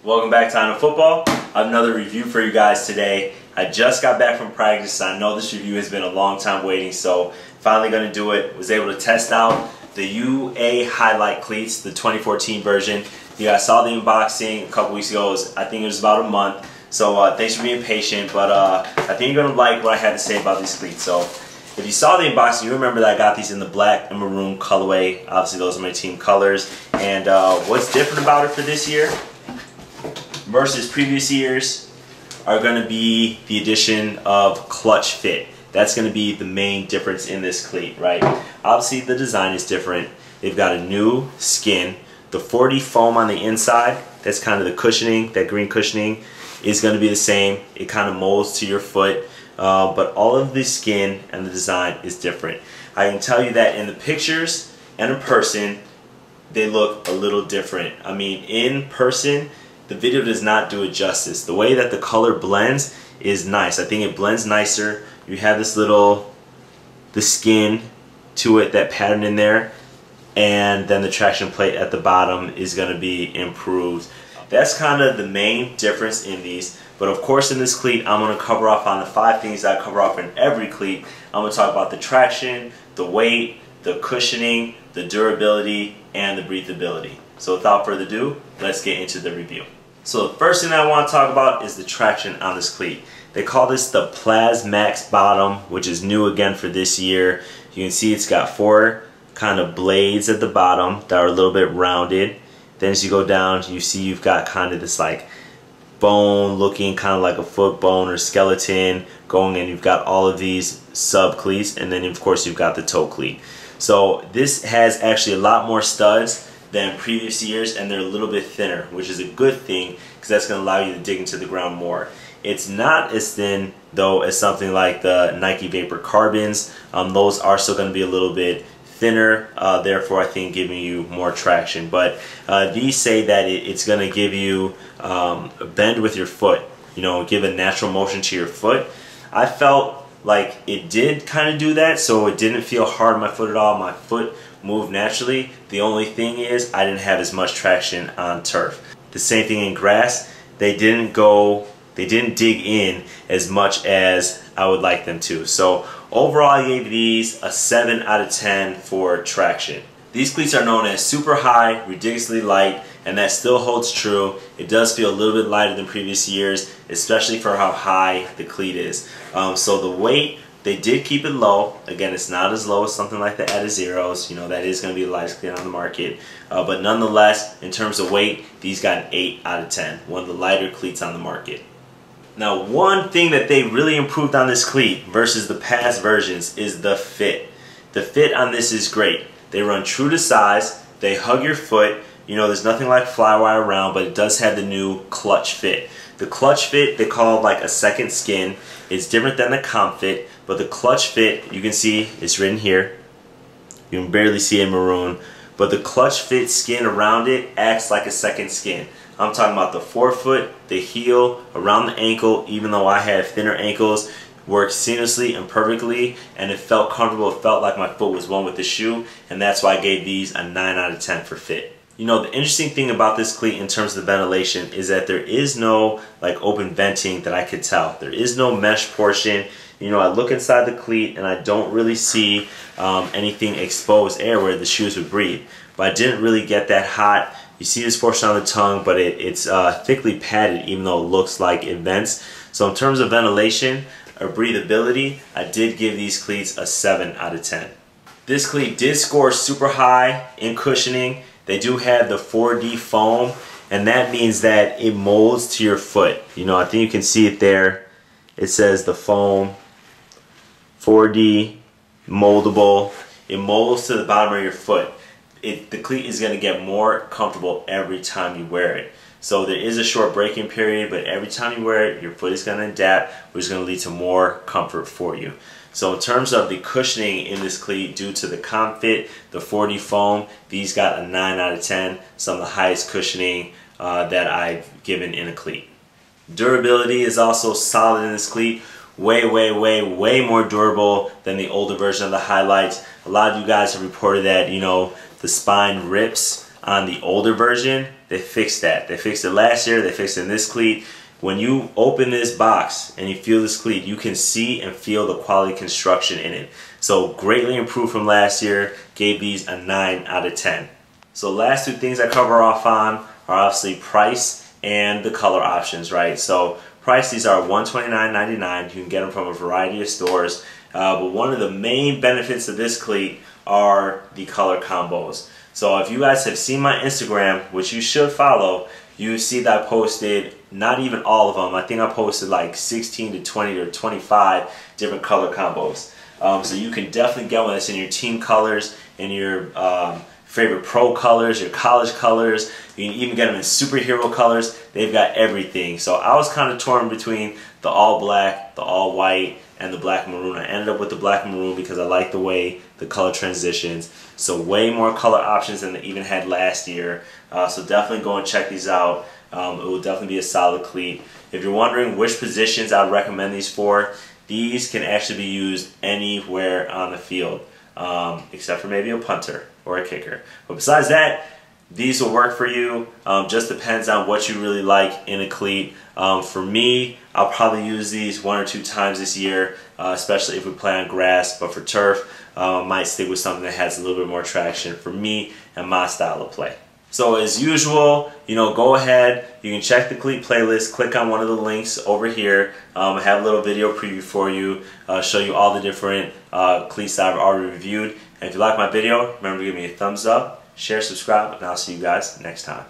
Welcome back to On Football. I have another review for you guys today. I just got back from practice. I know this review has been a long time waiting, so finally going to do it. Was able to test out the UA Highlight cleats, the 2014 version. You guys saw the unboxing a couple weeks ago. I think it was about a month. So thanks for being patient, but I think you're going to like what I had to say about these cleats. So if you saw the unboxing, you remember that I got these in the black and maroon colorway. Obviously those are my team colors. And what's different about it for this year versus previous years are going to be the addition of clutch fit. That's going to be the main difference in this cleat, right? Obviously the design is different. They've got a new skin. The 4D foam on the inside, that's kind of the cushioning, that green cushioning, is going to be the same. It kind of molds to your foot, but all of the skin and the design is different. I can tell you that in the pictures and in person, they look a little different. I mean, in person, the video does not do it justice. The way that the color blends is nice. I think it blends nicer. You have this little, the skin to it, that pattern in there, and then the traction plate at the bottom is going to be improved. That's kind of the main difference in these. But of course in this cleat, I'm going to cover off on the 5 things that I cover off in every cleat. I'm going to talk about the traction, the weight, the cushioning, the durability, and the breathability. So without further ado, let's get into the review. So the first thing I want to talk about is the traction on this cleat. They call this the Plasmax bottom, which is new again for this year. You can see it's got 4 kind of blades at the bottom that are a little bit rounded. Then as you go down, you see you've got kind of this like bone looking, kind of like a foot bone or skeleton going, and you've got all of these sub cleats, and then of course you've got the toe cleat. So this has actually a lot more studs than previous years, and they're a little bit thinner, which is a good thing because that's going to allow you to dig into the ground more. It's not as thin though as something like the Nike Vapor Carbons. Those are still going to be a little bit thinner, therefore I think giving you more traction. But these say that it's going to give you a bend with your foot, you know, give a natural motion to your foot. I felt like it did kind of do that, so it didn't feel hard on my foot at all. My foot moved naturally. The only thing is I didn't have as much traction on turf. The same thing in grass. They didn't dig in as much as I would like them to. So overall I gave these a 7 out of 10 for traction. These cleats are known as super high, ridiculously light, and that still holds true. It does feel a little bit lighter than previous years, especially for how high the cleat is. So the weight, they did keep it low. Again, it's not as low as something like the Etta Zeros. You know, that is going to be the lightest cleat on the market. But nonetheless, in terms of weight, these got an 8 out of 10. One of the lighter cleats on the market. Now, one thing that they really improved on this cleat versus the past versions is the fit. The fit on this is great. They run true to size. They hug your foot. You know, there's nothing like flywire around, but it does have the new clutch fit. The clutch fit, they call it like a second skin. It's different than the comp fit, but the clutch fit, you can see it's written here. You can barely see it in maroon, but the clutch fit skin around it acts like a second skin. I'm talking about the forefoot, the heel, around the ankle. Even though I have thinner ankles, worked seamlessly and perfectly, and it felt comfortable. It felt like my foot was one with the shoe, and that's why I gave these a 9 out of 10 for fit. You know, the interesting thing about this cleat in terms of the ventilation is that there is no like open venting that I could tell. There is no mesh portion. You know, I look inside the cleat and I don't really see anything exposed air where the shoes would breathe. But I didn't really get that hot. You see this portion on the tongue, but it's thickly padded, even though it looks like it vents. So in terms of ventilation or breathability, I did give these cleats a 7 out of 10. This cleat did score super high in cushioning. They do have the 4D foam, and that means that it molds to your foot. You know, I think you can see it there. It says the foam, 4D, moldable. It molds to the bottom of your foot. The cleat is going to get more comfortable every time you wear it. So there is a short break-in period, but every time you wear it, your foot is going to adapt, which is going to lead to more comfort for you. So in terms of the cushioning in this cleat, due to the comp fit, the 4D foam, these got a 9 out of 10, some of the highest cushioning that I've given in a cleat. Durability is also solid in this cleat. Way more durable than the older version of the Highlights. A lot of you guys have reported that, you know, the spine rips on the older version. they fixed that. They fixed it last year, they fixed it in this cleat. When you open this box and you feel this cleat, you can see and feel the quality construction in it. So greatly improved from last year. Gave these a 9 out of 10. So last two things I cover off on are obviously price and the color options, right? So price, these are $129.99. You can get them from a variety of stores. But one of the main benefits of this cleat are the color combos. So if you guys have seen my Instagram, which you should follow, you see that I posted not even all of them. I think I posted like 16 to 20 or 25 different color combos. So you can definitely get one that's in your team colors, in your favorite pro colors, your college colors. You can even get them in superhero colors. They've got everything. So I was kind of torn between the all black, the all white, and the black maroon. I ended up with the black maroon because I like the way the color transitions. So way more color options than they even had last year. So definitely go and check these out. It will definitely be a solid cleat. If you're wondering which positions I'd recommend these for, these can actually be used anywhere on the field, except for maybe a punter or a kicker. But besides that, these will work for you. Just depends on what you really like in a cleat. For me, I'll probably use these 1 or 2 times this year, especially if we play on grass. But for turf, I might stick with something that has a little bit more traction for me and my style of play. So as usual, go ahead, you can check the cleat playlist, click on one of the links over here. I have a little video preview for you, show you all the different cleats that I've already reviewed. And if you like my video, remember to give me a thumbs up, share, subscribe, and I'll see you guys next time.